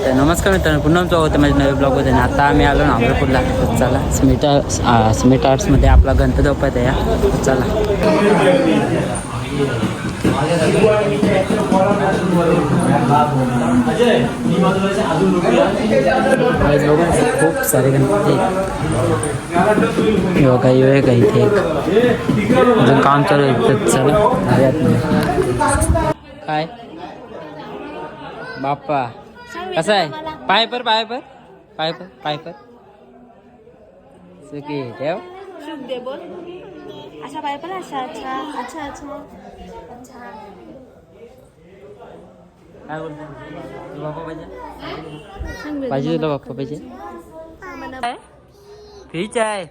तर नमस्कार मित्रांनो, पुन्हा स्वागत आहे माझ्या नवीन ब्लॉगमध्ये. आणि आता आम्ही आलो ना अमरापूरला. चला स्मिट आर्ट्समध्ये आपला गणपती बाप्पा आहे या. चला खूप सारे गणपती काही वेळ काही इथे अजून काम चालू आहे. चला काय बाप्पा कसं आहे? पाय पर ठेव. शुभ दे बोल. अच्छा पाय पण अच्छा अच्छा अच्छा अच्छा अच्छा. काय बोलतो बाप्पा पाहिजे तुला बाप्पा पाहिजे ठीक आहे.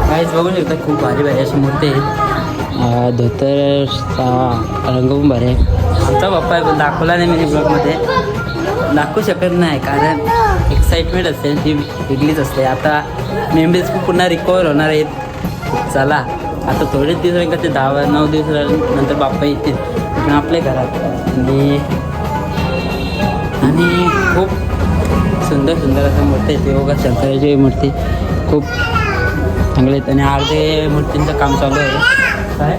काहीच बघू शकता, खूप भारी भारी अशी मूर्ती आहे. धोतरचा रंग पण भारी आहे. आमचा बाप्पा आहे पण दाखवला नाही मी ब्लॉगमध्ये, दाखवू शकत नाही कारण एक्साइटमेंट असते ती वेगळीच असते. आता मेंबर्स पुन्हा रिकवर होणार आहेत. चला आता थोडेच दिवस का ते 10-9 दिवस नंतर बाप्पा येतील आपल्या घरात. आणि खूप सुंदर असं मूर्ती आहे. ते बघा शंकराची मूर्ती खूप चांगले आहेत. आणि अर्धे मूर्तींचं काम चालू आहे. काय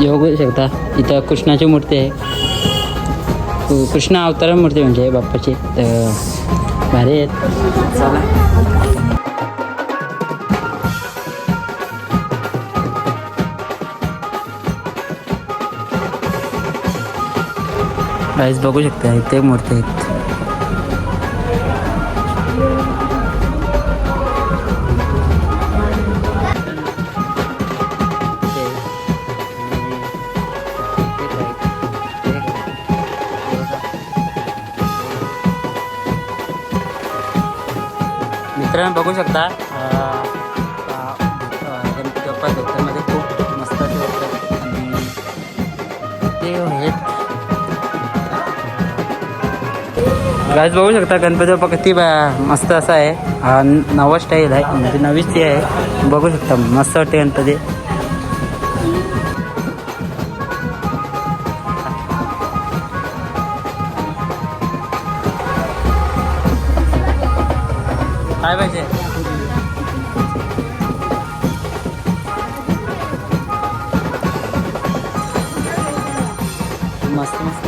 बघू शकता इथं कृष्णाची मूर्ती आहे. कृष्ण अवतार मूर्ती म्हणजे बाप्पाची. तर भारी आहेत. चला प्राईस बघू शकता इथे मूर्ती आहेत. मित्रांनो बघू शकता गणपती बाप्पा धोतरमध्ये खूप मस्त असे होतं. आणि ते आहेत गाईज बघू शकता गणपती बाप्पा किती मस्त असा आहे. हा नवा स्टाईल आहे म्हणजे नवीच ती आहे. बघू शकता मस्त वाटते गणपती. काय पाहिजे मस्त मस्त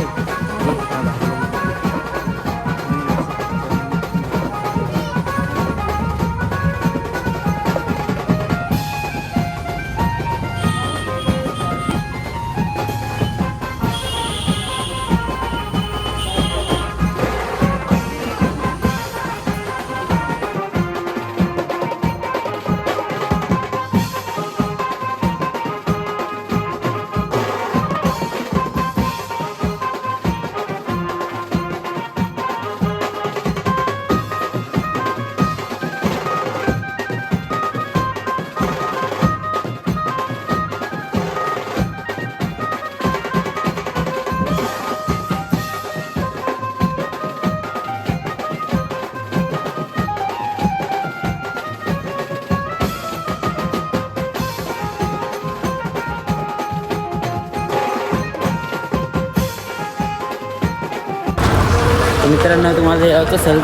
मित्रांनो तुम्हाला यायचं असेल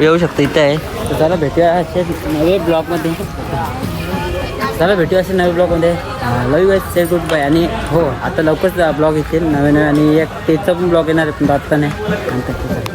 येऊ शकतं इथे आहे. तर चला भेटूया असे नवे ब्लॉगमध्ये. चला भेटू असे नवीन ब्लॉगमध्ये. Love you guys, say good bye. आणि हो आता लवकरच ब्लॉग येतील नवे नवे आणि एक तेचा पण ब्लॉग येणार आहे पण आता नाही.